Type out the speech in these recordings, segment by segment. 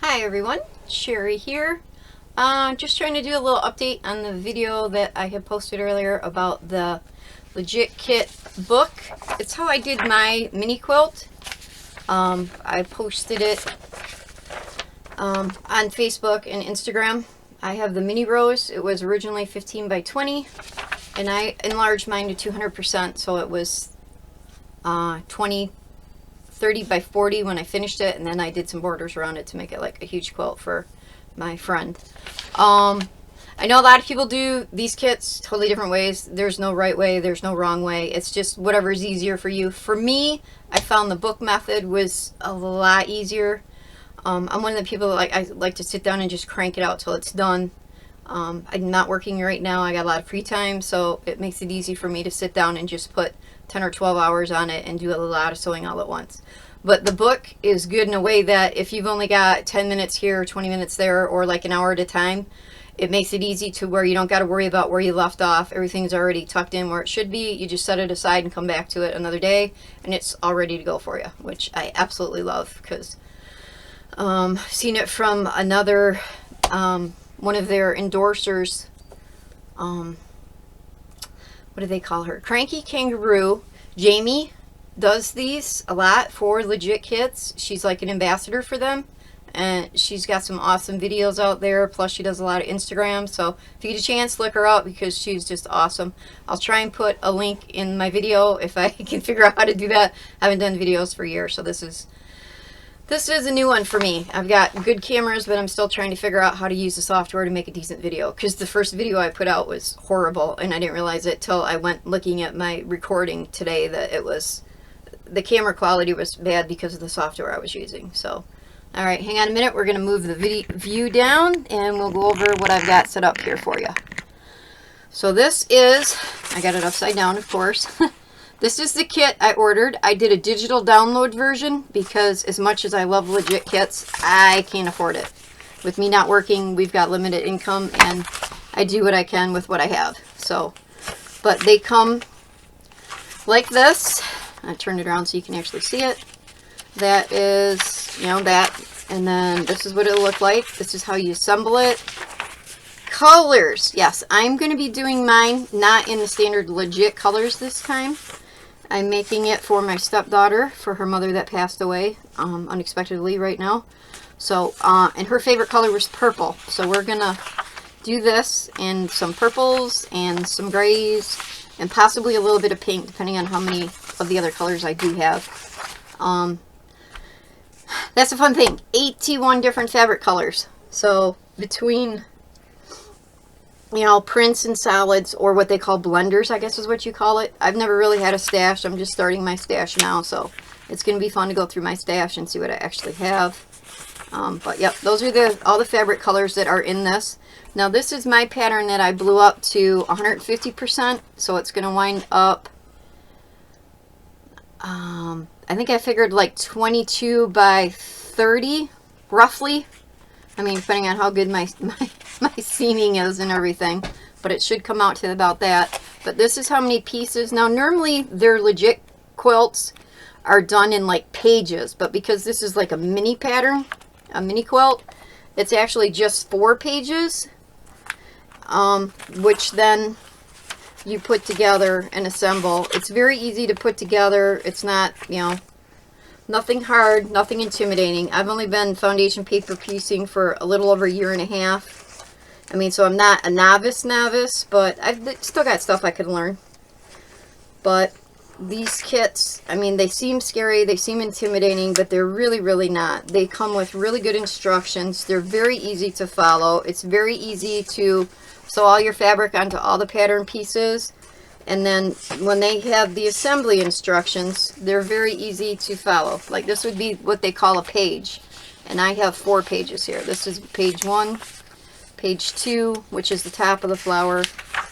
Hi everyone, Sherry here. Just trying to do a little update on the video that I had posted earlier about the Legit Kit book. It's how I did my mini quilt. I posted it on Facebook and Instagram. I have the mini rose. It was originally 15 by 20 and I enlarged mine to 200%, so it was 30 by 40 when I finished it, and then I did some borders around it to make it like a huge quilt for my friend. I know a lot of people do these kits totally different ways. There's no right way, there's no wrong way. It's just whatever's easier for you. For me, I found the book method was a lot easier. I'm one of the people that I like to sit down and just crank it out till it's done. I'm not working right now. I got a lot of free time, so it makes it easy for me to sit down and just put 10 or 12 hours on it and do a lot of sewing all at once. But the book is good in a way that if you've only got 10 minutes here, 20 minutes there, or like an hour at a time, it makes it easy to where you don't got to worry about where you left off. Everything's already tucked in where it should be. You just set it aside and come back to it another day, and it's all ready to go for you, which I absolutely love because seen it from another one of their endorsers. What do they call her? Cranky Kangaroo. Jamie does these a lot for Legit Kits. She's like an ambassador for them, and she's got some awesome videos out there. Plus she does a lot of Instagram, so if you get a chance, look her up because she's just awesome. I'll try and put a link in my video if I can figure out how to do that. I haven't done videos for years, so this is a new one for me. I've got good cameras, but I'm still trying to figure out how to use the software to make a decent video, because the first video I put out was horrible, and I didn't realize it till I went looking at my recording today that it was, the camera quality was bad because of the software I was using. So, alright, hang on a minute. We're going to move the view down, and we'll go over what I've got set up here for you. So this is, I got it upside down, of course. This is the kit I ordered. I did a digital download version because as much as I love Legit Kits, I can't afford it. With me not working, we've got limited income, and I do what I can with what I have. So, but they come like this. I turned it around so you can actually see it. That is, you know, that. And then this is what it'll look like. This is how you assemble it. Colors. Yes, I'm going to be doing mine not in the standard Legit colors this time. I'm making it for my stepdaughter, for her mother that passed away unexpectedly right now. So, and her favorite color was purple. So we're going to do this in some purples and some grays and possibly a little bit of pink, depending on how many of the other colors I do have. That's a fun thing. 81 different fabric colors. So between, you know, prints and solids, or what they call blenders, I guess is what you call it. I've never really had a stash. I'm just starting my stash now, so it's going to be fun to go through my stash and see what I actually have. But yep, those are all the fabric colors that are in this. Now this is my pattern that I blew up to 150%, so it's going to wind up, I think I figured like 22 by 30, roughly. I mean, depending on how good my seaming is and everything, but it should come out to about that. But this is how many pieces. Now, normally their Legit quilts are done in like pages, but because this is like a mini pattern, a mini quilt, it's actually just 4 pages, which then you put together and assemble. It's very easy to put together. It's not, you know, nothing hard, nothing intimidating. I've only been foundation paper piecing for a little over a year and a half. I mean, so I'm not a novice, but I've still got stuff I could learn. But these kits, I mean, they seem scary, they seem intimidating, but they're really, really not. They come with really good instructions. They're very easy to follow. It's very easy to sew all your fabric onto all the pattern pieces. And then when they have the assembly instructions, they're very easy to follow. Like this would be what they call a page. And I have 4 pages here. This is page 1, page 2, which is the top of the flower,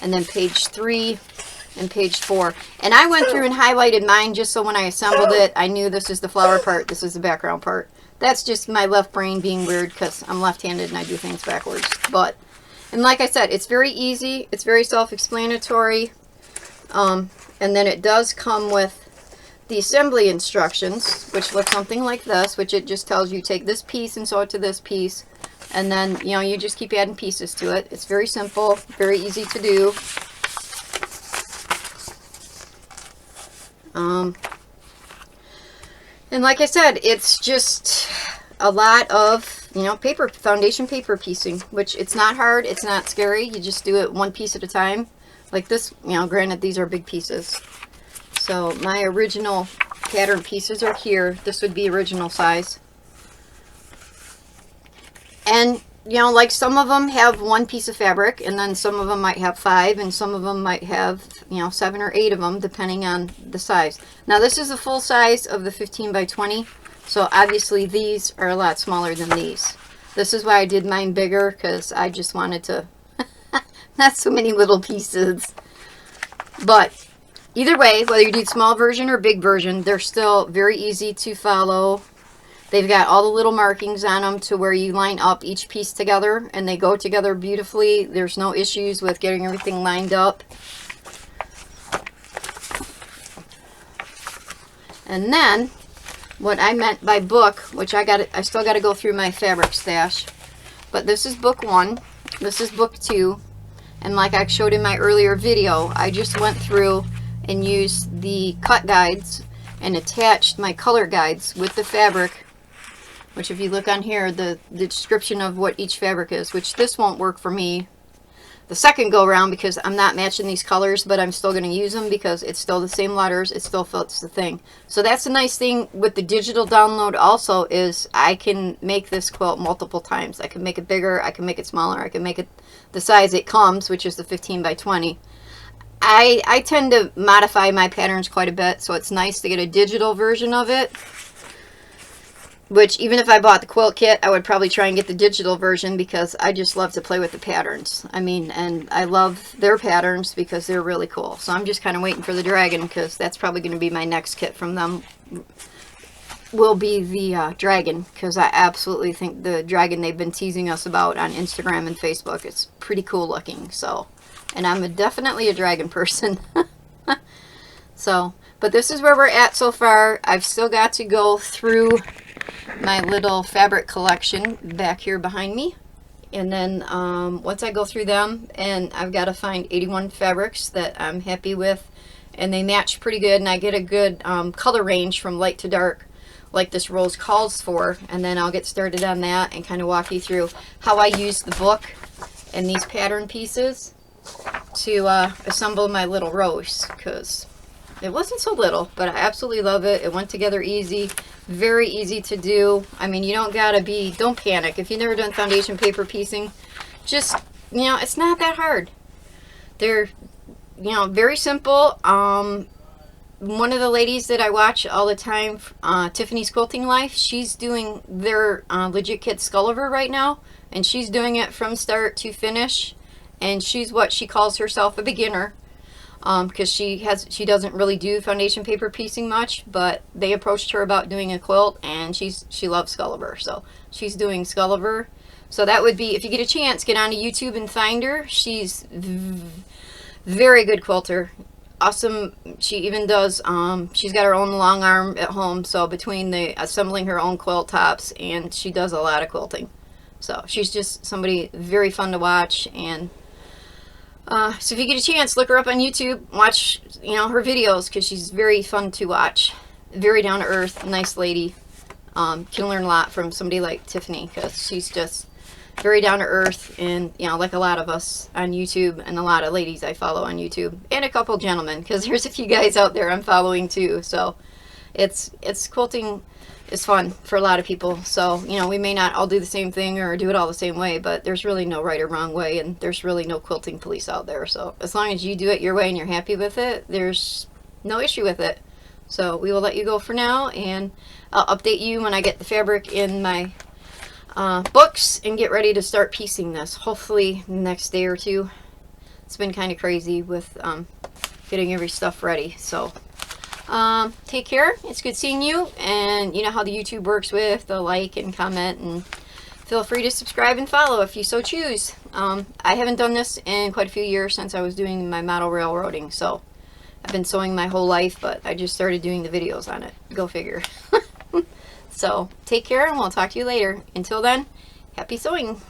and then page 3 and page 4. And I went through and highlighted mine just so when I assembled it, I knew this is the flower part, this is the background part. That's just my left brain being weird because I'm left-handed and I do things backwards. But, and like I said, it's very easy. It's very self-explanatory. And then it does come with the assembly instructions, which look something like this, which it just tells you take this piece and sew it to this piece, and then, you know, you just keep adding pieces to it. It's very simple, very easy to do. And like I said, it's just a lot of, you know, paper, foundation paper piecing, which it's not hard, it's not scary. You just do it one piece at a time. Like this, you know, granted these are big pieces. So my original pattern pieces are here. This would be original size. And, you know, like some of them have one piece of fabric, and then some of them might have 5, and some of them might have, you know, 7 or 8 of them, depending on the size. Now this is the full size of the 15 by 20, so obviously these are a lot smaller than these. This is why I did mine bigger, because I just wanted to not so many little pieces. But either way, whether you do small version or big version, they're still very easy to follow. They've got all the little markings on them to where you line up each piece together, and they go together beautifully. There's no issues with getting everything lined up. And then what I meant by book, which I still got to go through my fabric stash, but this is book 1, this is book 2, and like I showed in my earlier video, I just went through and used the cut guides and attached my color guides with the fabric, which if you look on here, the description of what each fabric is, which this won't work for me the second go around because I'm not matching these colors, but I'm still going to use them because it's still the same letters, it still fits the thing. So that's a nice thing with the digital download also, is I can make this quilt multiple times. I can make it bigger, I can make it smaller, I can make it the size it comes, which is the 15 by 20. I tend to modify my patterns quite a bit, so it's nice to get a digital version of it. Which, even if I bought the quilt kit, I would probably try and get the digital version because I just love to play with the patterns. I mean, and I love their patterns because they're really cool. So I'm just kind of waiting for the dragon, because that's probably going to be my next kit from them. Will be the dragon, because I absolutely think the dragon they've been teasing us about on Instagram and Facebook, it's pretty cool looking. So, and I'm definitely a dragon person. So, but this is where we're at so far. I've still got to go through my little fabric collection back here behind me, and then once I go through them, and I've got to find 81 fabrics that I'm happy with, and they match pretty good, and I get a good color range from light to dark like this rose calls for, and then I'll get started on that and kind of walk you through how I use the book and these pattern pieces to assemble my little rose, because it wasn't so little, but I absolutely love it. It went together easy, very easy to do. I mean, you don't gotta be, don't panic. If you've never done foundation paper piecing, just, you know, it's not that hard. They're, you know, very simple. One of the ladies that I watch all the time, Tiffany's Quilting Life, she's doing their Legit Kit Skulliver right now, and she's doing it from start to finish, and she's what she calls herself a beginner. Because she doesn't really do foundation paper piecing much, but they approached her about doing a quilt, and she loves Skulliver, so she's doing Skulliver. So that would be, if you get a chance, get onto YouTube and find her. She's very good quilter, awesome. She even does she's got her own long arm at home, so between the assembling her own quilt tops, and she does a lot of quilting. So she's just somebody very fun to watch. And so if you get a chance, look her up on YouTube, watch, you know, her videos, because she's very fun to watch. Very down to earth, nice lady. Can learn a lot from somebody like Tiffany, because she's just very down to earth, and, you know, like a lot of us on YouTube, and a lot of ladies I follow on YouTube, and a couple gentlemen, because there's a few guys out there I'm following too. So it's quilting is fun for a lot of people. So, you know, we may not all do the same thing or do it all the same way, but there's really no right or wrong way, and there's really no quilting police out there. So as long as you do it your way and you're happy with it, there's no issue with it. So we will let you go for now, and I'll update you when I get the fabric in my books and get ready to start piecing this, hopefully the next day or two. It's been kind of crazy with getting every stuff ready. So take care. It's good seeing you, and you know how the YouTube works with the like and comment, and feel free to subscribe and follow if you so choose. I haven't done this in quite a few years, since I was doing my model railroading, so I've been sewing my whole life, but I just started doing the videos on it. Go figure. So take care, and we'll talk to you later. Until then, happy sewing.